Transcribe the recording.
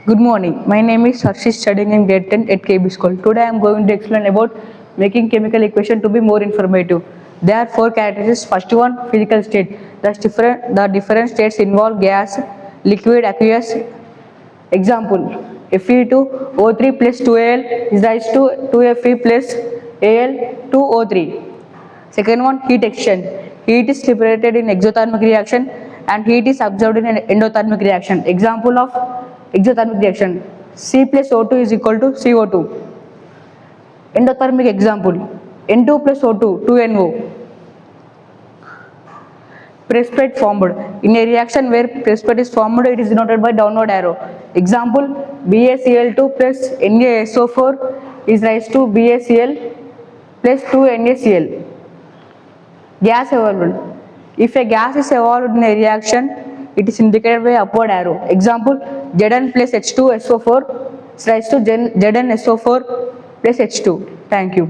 Good morning. My name is Harshit, studying in grade 10 at KB School. Today I am going to explain about making chemical equation to be more informative. There are four characteristics. First one, physical state. The different states involve gas, liquid, aqueous. Example: Fe2O3 plus 2Al is raised to 2Fe plus Al 2O3. Second one, heat exchange. Heat is liberated in exothermic reaction and heat is absorbed in an endothermic reaction. Example of exothermic reaction: C plus O2 is equal to CO2. Endothermic example: N2 plus O2, 2NO. Precipitate formed. In a reaction where precipitate is formed, it is denoted by downward arrow. Example: BaCl2 plus NaSO4 is raised to BaCl plus 2NaCl. Gas evolved. If a gas is evolved in a reaction, it is indicated by upward arrow. Example: Zn plus H2SO4 is raised to ZnSO4 plus H2. Thank you.